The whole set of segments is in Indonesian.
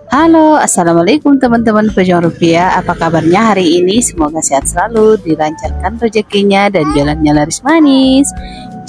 Halo, assalamualaikum teman-teman pejuang rupiah. Apa kabarnya hari ini? Semoga sehat selalu, dilancarkan rezekinya dan jalannya laris manis.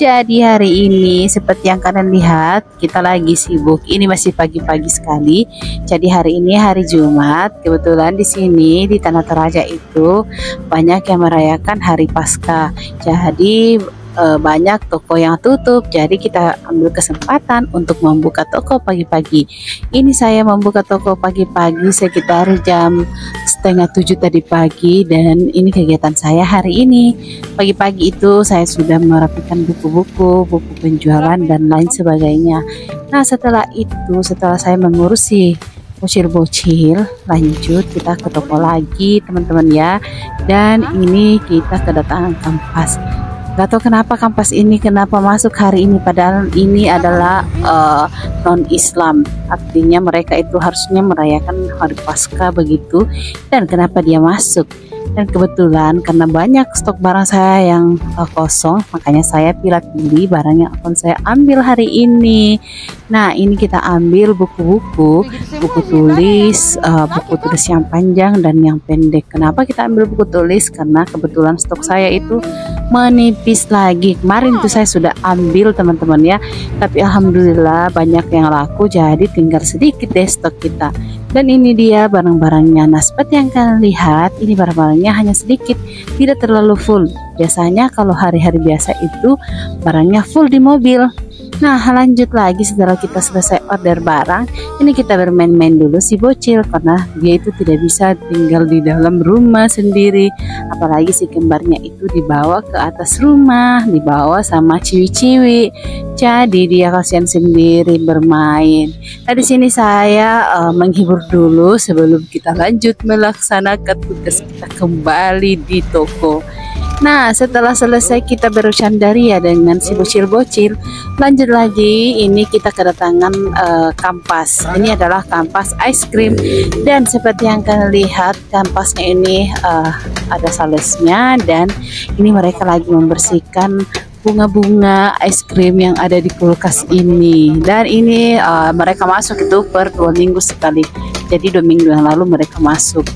Jadi hari ini seperti yang kalian lihat, kita lagi sibuk. Ini masih pagi-pagi sekali. Jadi hari ini hari Jumat. Kebetulan di sini di Tanah Toraja itu banyak yang merayakan hari Paskah. Jadi banyak toko yang tutup, jadi kita ambil kesempatan untuk membuka toko pagi-pagi. Ini saya membuka toko pagi-pagi sekitar jam setengah 7 tadi pagi, dan ini kegiatan saya hari ini. Pagi-pagi itu saya sudah merapikan buku-buku, buku penjualan dan lain sebagainya. Nah setelah itu, setelah saya mengurusi bocil-bocil, lanjut kita ke toko lagi teman-teman ya. Dan ini kita kedatangan kampas. Gak tahu kenapa kampas ini kenapa masuk hari ini, padahal ini adalah non-Islam, artinya mereka itu harusnya merayakan hari Paskah begitu, dan kenapa dia masuk. Dan kebetulan karena banyak stok barang saya yang kosong, makanya saya pilih barang yang akan saya ambil hari ini. Nah ini kita ambil buku-buku, buku tulis yang panjang dan yang pendek. Kenapa kita ambil buku tulis? Karena kebetulan stok saya itu menipis lagi. Kemarin itu saya sudah ambil teman-teman ya, tapi alhamdulillah banyak yang laku, jadi tinggal sedikit deh stok kita. Dan ini dia barang-barangnya. Nah seperti yang kalian lihat, ini barang-barangnya hanya sedikit, tidak terlalu full. Biasanya kalau hari-hari biasa itu barangnya full di mobil. Nah lanjut lagi, setelah kita selesai order barang, ini kita bermain-main dulu si bocil, karena dia itu tidak bisa tinggal di dalam rumah sendiri, apalagi si kembarnya itu dibawa ke atas rumah, dibawa sama ciwi-ciwi, jadi dia kasihan sendiri bermain. Nah di sini saya menghibur dulu sebelum kita lanjut melaksanakan tugas kita kembali di toko. Nah setelah selesai kita bercandaria dengan si bocil-bocil, lanjut lagi, ini kita kedatangan kampas. Ini adalah kampas ice cream, dan seperti yang kalian lihat kampasnya ini ada salesnya, dan ini mereka lagi membersihkan bunga-bunga es krim yang ada di kulkas ini. Dan ini mereka masuk itu per 2 minggu sekali, jadi 2 minggu yang lalu mereka masuk.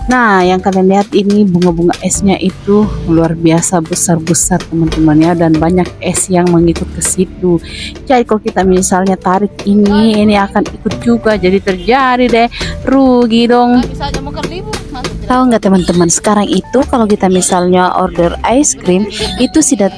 Nah yang kalian lihat ini bunga-bunga esnya itu luar biasa besar-besar teman-teman ya, dan banyak es yang mengikut ke situ. Jadi kalau kita misalnya tarik ini akan ikut juga, jadi terjadi deh rugi dong. Tahu nggak teman-teman, sekarang itu kalau kita misalnya order ice cream itu sudah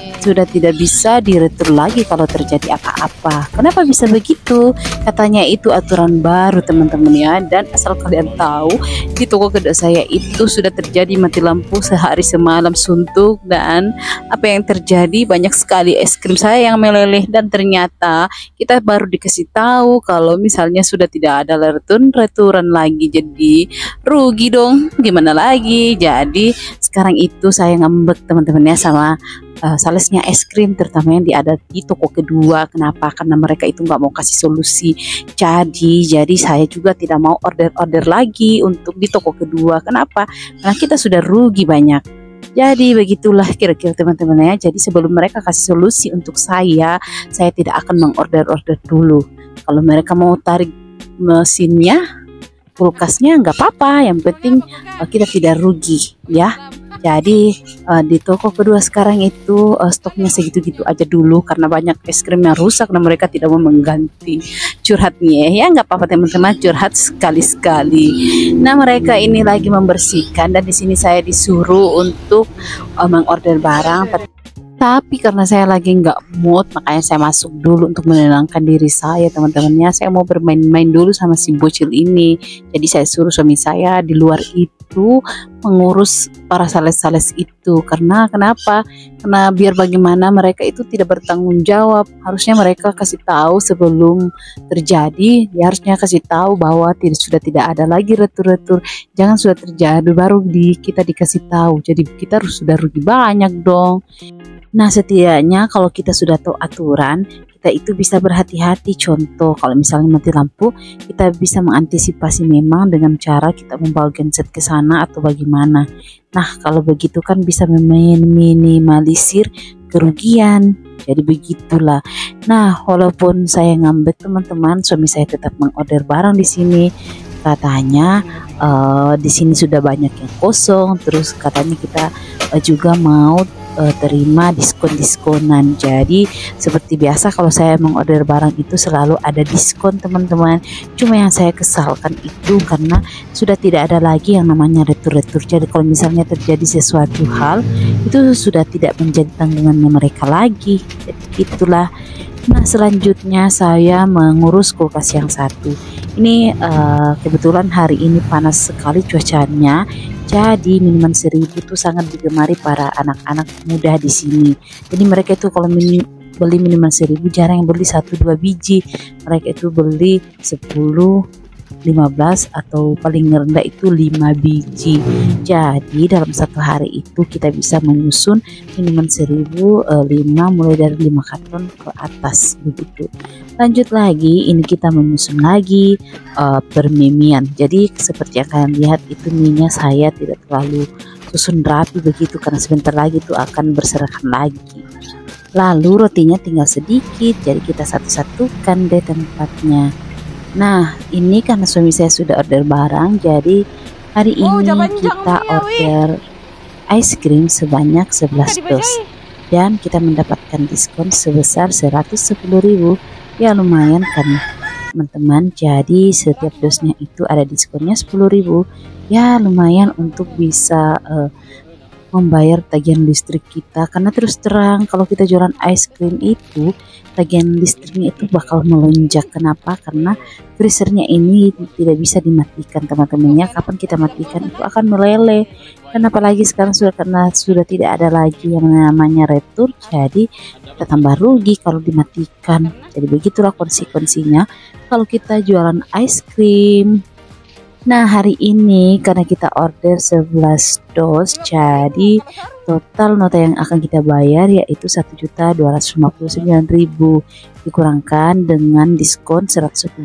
tidak bisa diretur lagi kalau terjadi apa-apa. Kenapa bisa begitu? Katanya itu aturan baru teman-teman ya. Dan asal kalian tahu, di toko kedua saya itu sudah terjadi mati lampu sehari semalam suntuk, dan apa yang terjadi, banyak sekali es krim saya yang meleleh, dan ternyata kita baru dikasih tahu kalau misalnya sudah tidak ada returan lagi, jadi rugi dong, gimana lagi. Jadi sekarang itu saya ngambek teman-teman ya sama salesnya es krim, terutama yang ada di toko kedua. Kenapa? Karena mereka itu nggak mau kasih solusi. Jadi saya juga tidak mau order lagi untuk di toko kedua. Kenapa? Karena kita sudah rugi banyak. Jadi begitulah kira-kira teman-teman ya. Jadi sebelum mereka kasih solusi untuk saya tidak akan mengorder dulu. Kalau mereka mau tarik mesinnya, kulkasnya, nggak apa-apa, yang penting kita tidak rugi ya. Jadi di toko kedua sekarang itu stoknya segitu-gitu aja dulu, karena banyak es krim yang rusak dan mereka tidak mau mengganti. Curhatnya ya, nggak apa-apa teman-teman, curhat sekali-sekali. Nah mereka ini lagi membersihkan, dan di sini saya disuruh untuk mengorder barang. Tapi karena saya lagi nggak mood, makanya saya masuk dulu untuk menenangkan diri saya teman-temannya. Saya mau bermain-main dulu sama si bocil ini. Jadi saya suruh suami saya di luar itu mengurus para sales-sales itu. Karena kenapa? Karena biar bagaimana mereka itu tidak bertanggung jawab. Harusnya mereka kasih tahu sebelum terjadi. Dia harusnya kasih tahu bahwa sudah tidak ada lagi retur-retur. Jangan sudah terjadi baru kita dikasih tahu. Jadi kita sudah rugi banyak dong. Nah setidaknya kalau kita sudah tahu aturan, kita itu bisa berhati-hati. Contoh kalau misalnya mati lampu, kita bisa mengantisipasi memang dengan cara kita membawa genset ke sana atau bagaimana. Nah kalau begitu kan bisa meminimalisir kerugian. Jadi begitulah. Nah walaupun saya ngambek teman-teman, suami saya tetap mengorder barang di sini. katanya di sini sudah banyak yang kosong, terus katanya kita juga mau terima diskon-diskonan. Jadi seperti biasa kalau saya mengorder barang itu selalu ada diskon teman-teman. Cuma yang saya kesalkan itu karena sudah tidak ada lagi yang namanya retur-retur. Jadi kalau misalnya terjadi sesuatu hal itu sudah tidak menjadi tanggungannya mereka lagi. Jadi itulah. Nah, selanjutnya saya mengurus kulkas yang satu. Ini kebetulan hari ini panas sekali cuacanya. Jadi minuman 1000 itu sangat digemari para anak-anak muda di sini. Jadi mereka itu kalau beli minuman 1000 jarang yang beli 1-2 biji. Mereka itu beli 10, 15 atau paling rendah itu 5 biji. Jadi dalam satu hari itu kita bisa menyusun minuman 1000 5 mulai dari 5 karton ke atas begitu. Lanjut lagi, ini kita menyusun lagi permimian. Jadi seperti yang kalian lihat itu minyak saya tidak terlalu susun rapi begitu karena sebentar lagi itu akan berserakan lagi. Lalu rotinya tinggal sedikit, jadi kita satu-satukan deh tempatnya. Nah, ini karena suami saya sudah order barang, jadi hari ini kita order ice cream sebanyak 11 dos dan kita mendapatkan diskon sebesar 110.000. Ya lumayan kan teman-teman. Jadi setiap dosnya itu ada diskonnya 10.000. Ya lumayan untuk bisa membayar tagihan listrik kita, karena terus terang kalau kita jualan ice cream itu tagihan listriknya itu bakal melonjak. Kenapa? Karena freezernya ini tidak bisa dimatikan teman-temannya. Kapan kita matikan itu akan meleleh. Dan apalagi sekarang karena sudah tidak ada lagi yang namanya retur, jadi kita tambah rugi kalau dimatikan. Jadi begitulah konsekuensinya kalau kita jualan ice cream. Nah, hari ini karena kita order 11 dos, jadi total nota yang akan kita bayar yaitu 1.259.000 dikurangkan dengan diskon 110.000,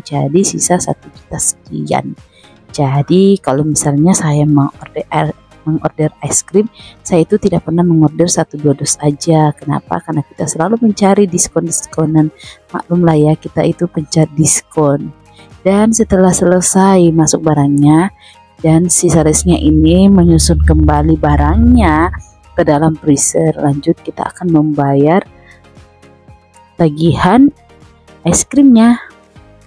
jadi sisa 1 juta sekian. Jadi kalau misalnya saya mengorder ice cream, saya itu tidak pernah mengorder 1-2 dos aja. Kenapa? Karena kita selalu mencari diskon-diskonan. Maklumlah ya, kita itu pencari diskon. Dan setelah selesai masuk barangnya dan si salesnya ini menyusun kembali barangnya ke dalam freezer, lanjut kita akan membayar tagihan es krimnya.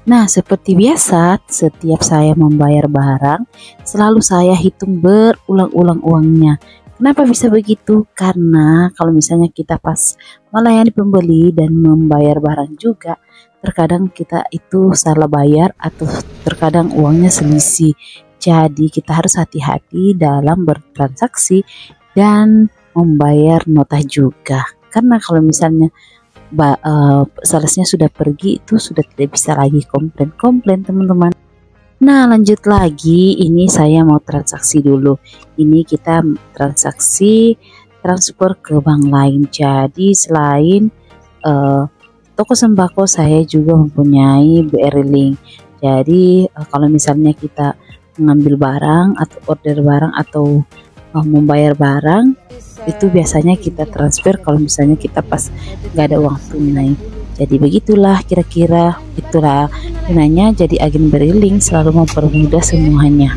Nah, seperti biasa setiap saya membayar barang selalu saya hitung berulang-ulang uangnya. Kenapa bisa begitu? Karena kalau misalnya kita pas melayani pembeli dan membayar barang juga, terkadang kita itu salah bayar atau terkadang uangnya selisih. Jadi kita harus hati-hati dalam bertransaksi dan membayar nota juga. Karena kalau misalnya salesnya sudah pergi, itu sudah tidak bisa lagi komplain teman-teman. Nah, lanjut lagi, ini saya mau transaksi dulu. Ini kita transaksi transfer ke bank lain. Jadi selain toko sembako, saya juga mempunyai BRI Link. Jadi kalau misalnya kita mengambil barang atau order barang atau membayar barang, itu biasanya kita transfer kalau misalnya kita pas nggak ada uang tunai. Jadi begitulah kira-kira, itulah gunanya jadi agen BRI Link, selalu mempermudah semuanya.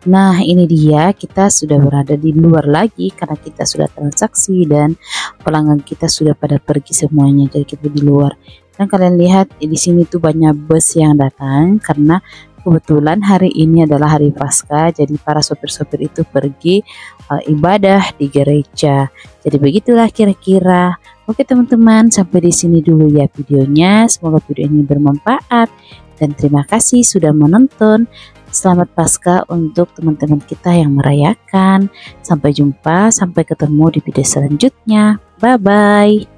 Nah, ini dia, kita sudah berada di luar lagi karena kita sudah transaksi dan pelanggan kita sudah pada pergi semuanya, jadi kita di luar. Dan kalian lihat di sini tuh banyak bus yang datang karena kebetulan hari ini adalah hari Paskah, jadi para sopir-sopir itu pergi ibadah di gereja. Jadi begitulah kira-kira. Oke teman-teman, sampai di sini dulu ya videonya. Semoga video ini bermanfaat dan terima kasih sudah menonton. Selamat Paskah untuk teman-teman kita yang merayakan. Sampai jumpa, sampai ketemu di video selanjutnya. Bye bye.